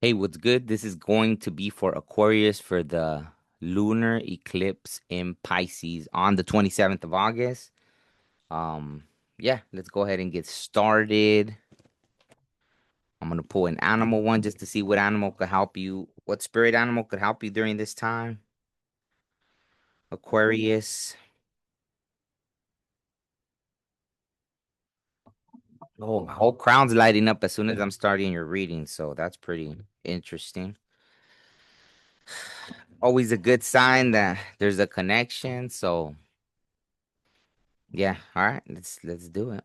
Hey, what's good? This is going to be for Aquarius for the lunar eclipse in Pisces on the 27th of August. Um, yeah, let's go ahead and get started. I'm gonna pull an animal one just to see what animal could help you. What spirit animal could help you during this time? Aquarius. Oh, my whole crown's lighting up as soon as I'm starting your reading, so that's pretty interesting. Always a good sign that there's a connection. So yeah, all right, let's do it.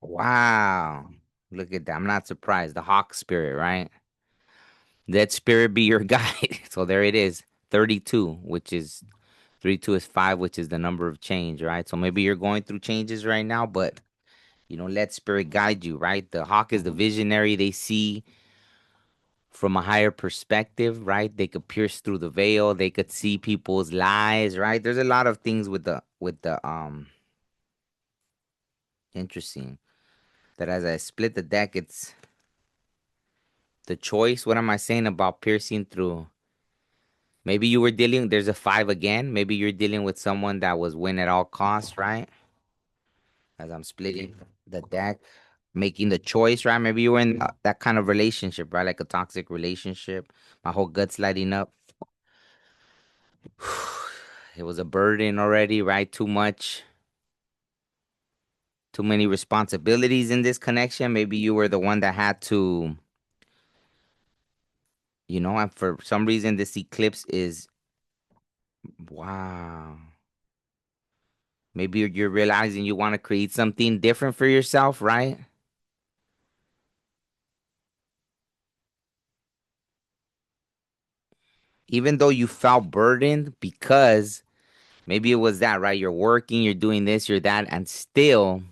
Wow. Look at that. I'm not surprised. The hawk spirit, right? Let spirit be your guide. So there it is. 32, which is 32 is 5, which is the number of change, right? So maybe you're going through changes right now, but let spirit guide you, right? The hawk is the visionary. They see from a higher perspective, right? They could pierce through the veil. They could see people's lies, right? There's a lot of things with the interesting that as I split the deck, it's the choice. What am I saying about piercing through? Maybe you were dealing, there's a 5 again. Maybe you're dealing with someone that was win at all costs, right? As I'm splitting the deck, making the choice, right? Maybe you were in that kind of relationship, right? Like a toxic relationship. My whole gut's lighting up. It was a burden already, right? Too many responsibilities in this connection. Maybe you were the one that had to, and for some reason, this eclipse is, wow. Maybe you're realizing you want to create something different for yourself, right? Even though you felt burdened because maybe it was that, right? You're working, you're doing this, you're that, and still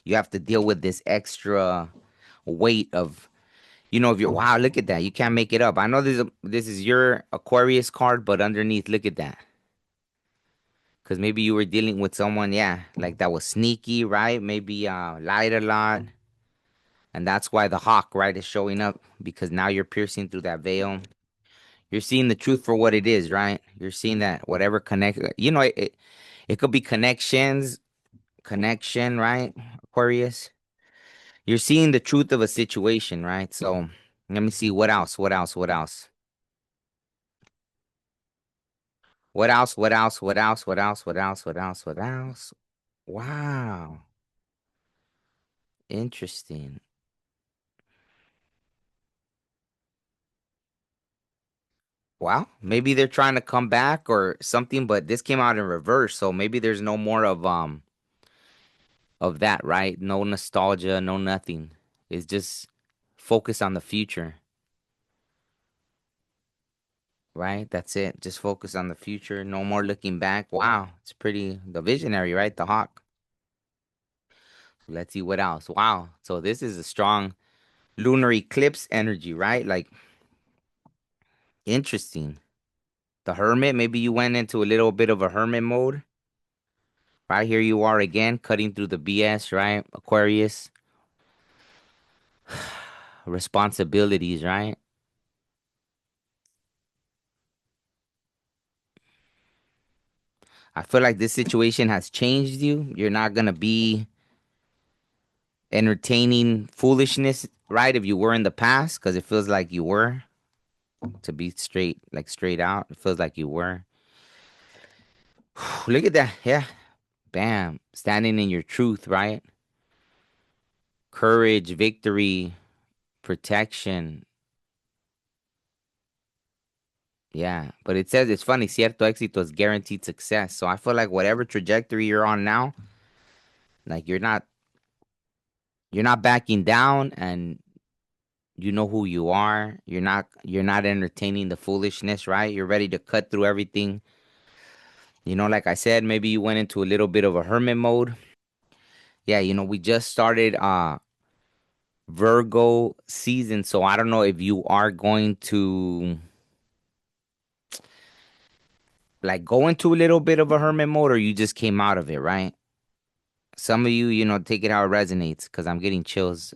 you have to deal with this extra weight of, if you're, wow, look at that. You can't make it up. I know this is your Aquarius card, but underneath, look at that. Because maybe you were dealing with someone, yeah, like that was sneaky, right? Maybe lied a lot. And that's why the hawk, right, is showing up because now you're piercing through that veil. You're seeing the truth for what it is, right? You're seeing that whatever it could be connection, right? Aquarius. You're seeing the truth of a situation, right? So let me see what else, what else, what else, what else, what else, what else, what else, what else, what else, what else. Wow, interesting. Wow, maybe they're trying to come back or something, but this came out in reverse, so maybe there's no more of that, right? No nostalgia, no nothing. It's just focus on the future, right? That's it. Just focus on the future. No more looking back. Wow, it's pretty the visionary, right? The hawk. Let's see what else. Wow. So this is a strong lunar eclipse energy, right? Like interesting. The hermit, maybe you went into a little bit of a hermit mode. Right here you are again, cutting through the BS, right? Aquarius, responsibilities, right? I feel like this situation has changed you. You're not gonna be entertaining foolishness, right? If you were in the past, because it feels like you were, to be straight, like straight out. It feels like you were. Look at that. Yeah. Bam. Standing in your truth, right? Courage, victory, protection. Yeah. But it says it's funny, cierto éxito is guaranteed success. So I feel like whatever trajectory you're on now, like you're not backing down and you know who you are. You're not entertaining the foolishness, right? You're ready to cut through everything. Like I said, maybe you went into a little bit of a hermit mode. Yeah, we just started Virgo season, so I don't know if you are going to like go into a little bit of a hermit mode or you just came out of it, right? Some of you, take it how it resonates because I'm getting chills.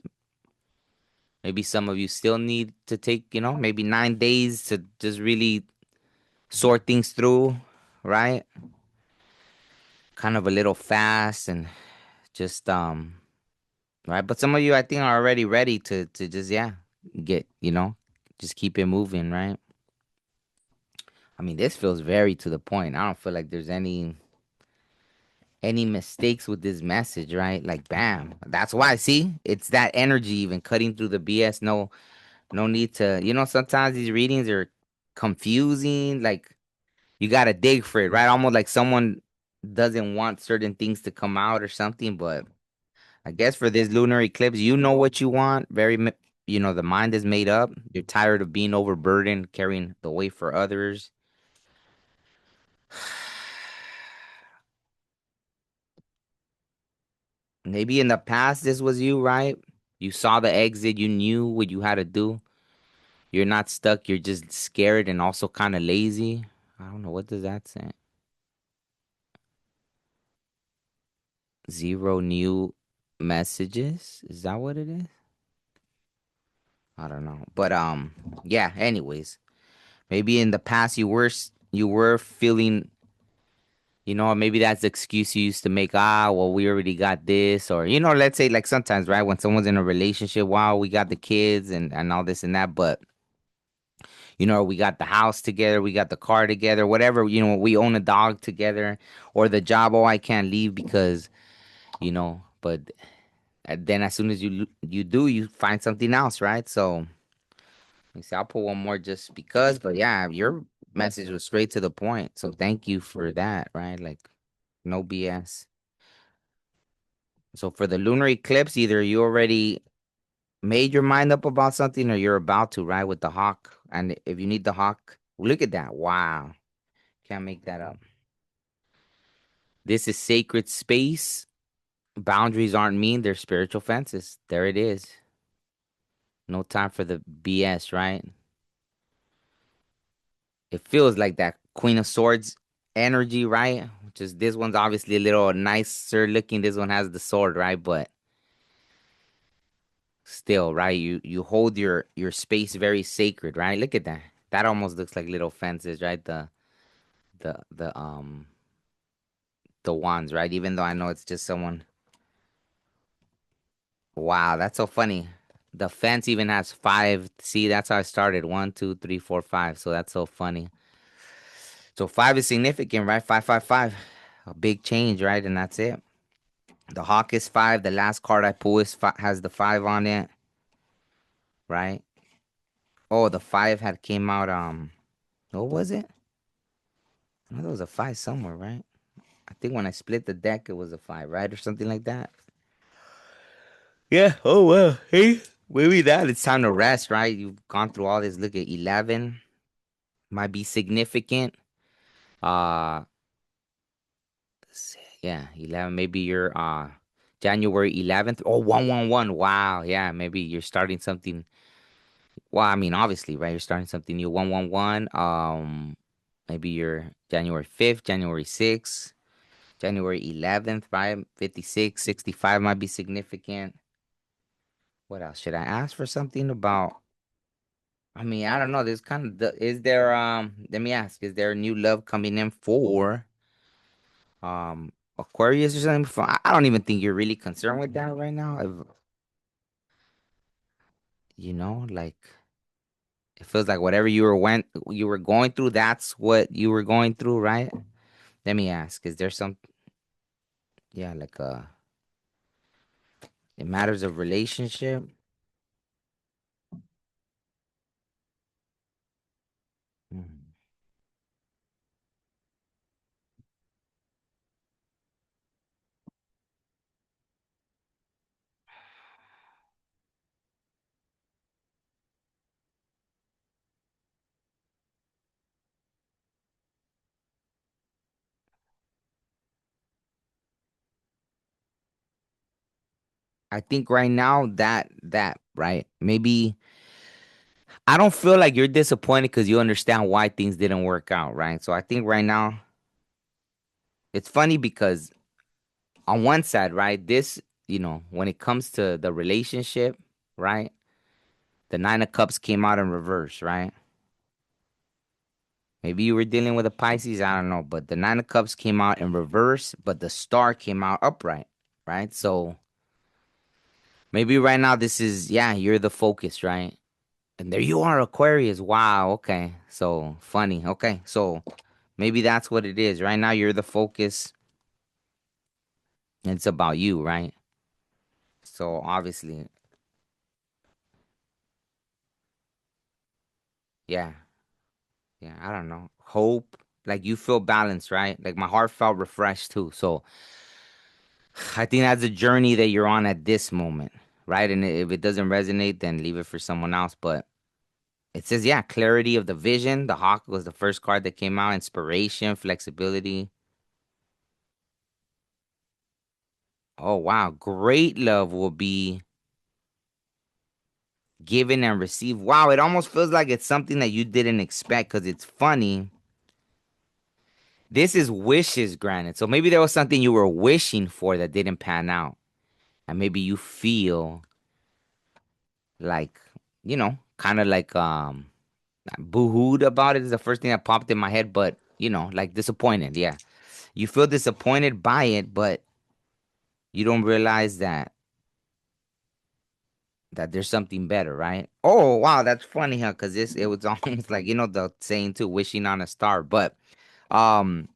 Maybe some of you still need to take, maybe 9 days to just really sort things through, right? Kind of a little fast and just right. But some of you I think are already ready to just get, just keep it moving, right? I mean, this feels very to the point. I don't feel like there's any mistakes with this message, right? Like bam. That's why, see? It's that energy even cutting through the BS. No need to, sometimes these readings are confusing. Like you gotta dig for it, right? Almost like someone doesn't want certain things to come out or something. But I guess for this lunar eclipse, you know what you want. The mind is made up. You're tired of being overburdened, carrying the weight for others. Maybe in the past this was you, right? You saw the exit, you knew what you had to do. You're not stuck, you're just scared and also kind of lazy. I don't know, what does that say? Zero new messages? Is that what it is? I don't know. But yeah, anyways, maybe in the past you were feeling, maybe that's the excuse you used to make. Well, we already got this, or let's say like sometimes, right, when someone's in a relationship, wow, we got the kids and all this and that, but we got the house together, we got the car together, whatever, we own a dog together, or the job. Oh, I can't leave because, but then as soon as you do, you find something else, right? So let me see, I'll put one more just because, but yeah, your message was straight to the point. So thank you for that, right? Like no BS. So for the lunar eclipse, either you already made your mind up about something or you're about to, right? With the hawk. And if you need the hawk, look at that. Wow. Can't make that up. This is sacred space. Boundaries aren't mean, they're spiritual fences. There it is. No time for the BS, right? It feels like that Queen of Swords energy, right? Which is this one's obviously a little nicer looking. This one has the sword, right? But still, right? You hold your space very sacred, right? Look at that. That almost looks like little fences, right? The wands, right? Even though I know it's just someone. Wow, that's so funny. The fence even has five. See, that's how I started. One, two, three, four, five. So that's so funny. So five is significant, right? Five, five, five. A big change, right? And that's it. The hawk is five. The last card I pull has the five on it, right? Oh, the five had came out. What was it? I know there was a five somewhere, right? I think when I split the deck, it was a five, right, or something like that. Yeah. Oh well. Hey, maybe that it's time to rest, right? You've gone through all this. Look at 11. Might be significant. Uh, yeah, 11. Maybe you're January 11th. Oh, 111. Wow. Yeah, maybe you're starting something. Well, I mean, obviously, right? You're starting something new. 111. Maybe you're January 5th, January 6th, January 11th, right? 56, 65 might be significant. What else? Should I ask for something about? I mean, I don't know. There's kind of is there let me ask, is there a new love coming in for Aquarius or something? I don't even think you're really concerned with that right now. If, like it feels like whatever you were going through, that's what you were going through, right? Let me ask, is there some, yeah, like in matters of relationship? Mhm. I think right now that right, maybe I don't feel like you're disappointed because you understand why things didn't work out, right? So I think right now it's funny because on one side, right, this, when it comes to the relationship, right? The Nine of Cups came out in reverse, right? Maybe you were dealing with a Pisces, I don't know, but the Nine of Cups came out in reverse, but the Star came out upright, right? So maybe right now this is, yeah, you're the focus, right? And there you are, Aquarius. Wow, okay. So funny. Okay, so maybe that's what it is. Right now you're the focus. It's about you, right? So obviously, yeah, yeah, I don't know. Hope, like you feel balanced, right? Like my heart felt refreshed too. So I think that's a journey that you're on at this moment, right? And if it doesn't resonate, then leave it for someone else. But it says, yeah, clarity of the vision. The hawk was the first card that came out. Inspiration, flexibility. Oh, wow. Great love will be given and received. Wow, it almost feels like it's something that you didn't expect because it's funny. This is wishes granted. So maybe there was something you were wishing for that didn't pan out. And maybe you feel like, kind of like boohooed about it is the first thing that popped in my head, but like disappointed. Yeah. You feel disappointed by it, but you don't realize that there's something better, right? Oh, wow, that's funny, huh? Because this it was almost like the saying too, wishing on a star. But um,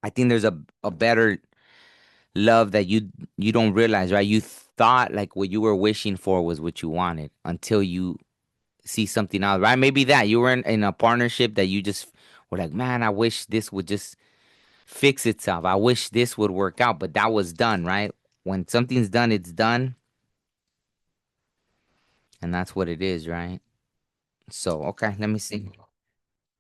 I think there's a better love that you don't realize, right? You thought like what you were wishing for was what you wanted until you see something else, right? Maybe that you were in a partnership that you just were like, man, I wish this would just fix itself. I wish this would work out, but that was done, right? When something's done, it's done, and that's what it is, right? So, okay, let me see.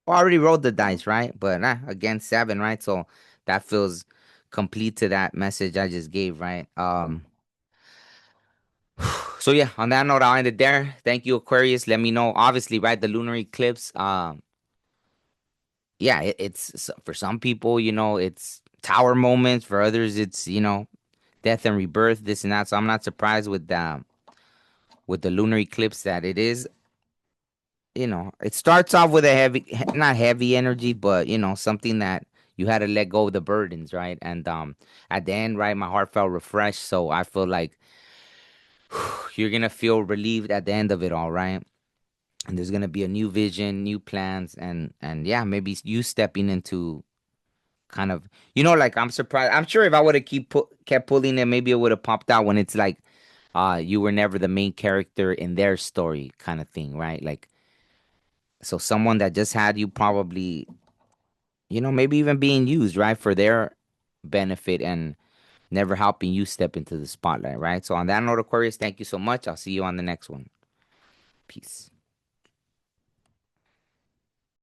I already rolled the dice, right? But again, seven, right? So that feels complete to that message I just gave, right? So yeah, on that note, I'll end it there. Thank you, Aquarius. Let me know. Obviously, right, the lunar eclipse. Yeah, it's for some people, it's tower moments. For others, it's death and rebirth, this and that. So I'm not surprised with the lunar eclipse that it is. It starts off with a not heavy energy, but something that you had to let go of the burdens, right? And at the end, right, my heart felt refreshed. So I feel like you're gonna feel relieved at the end of it all, right? And there's gonna be a new vision, new plans, and yeah, maybe you stepping into kind of like I'm surprised. I'm sure if I would have kept pulling it, maybe it would have popped out when it's like you were never the main character in their story kind of thing, right? Like so someone that just had you probably maybe even being used, right, for their benefit and never helping you step into the spotlight, right? So on that note, Aquarius, thank you so much. I'll see you on the next one. Peace.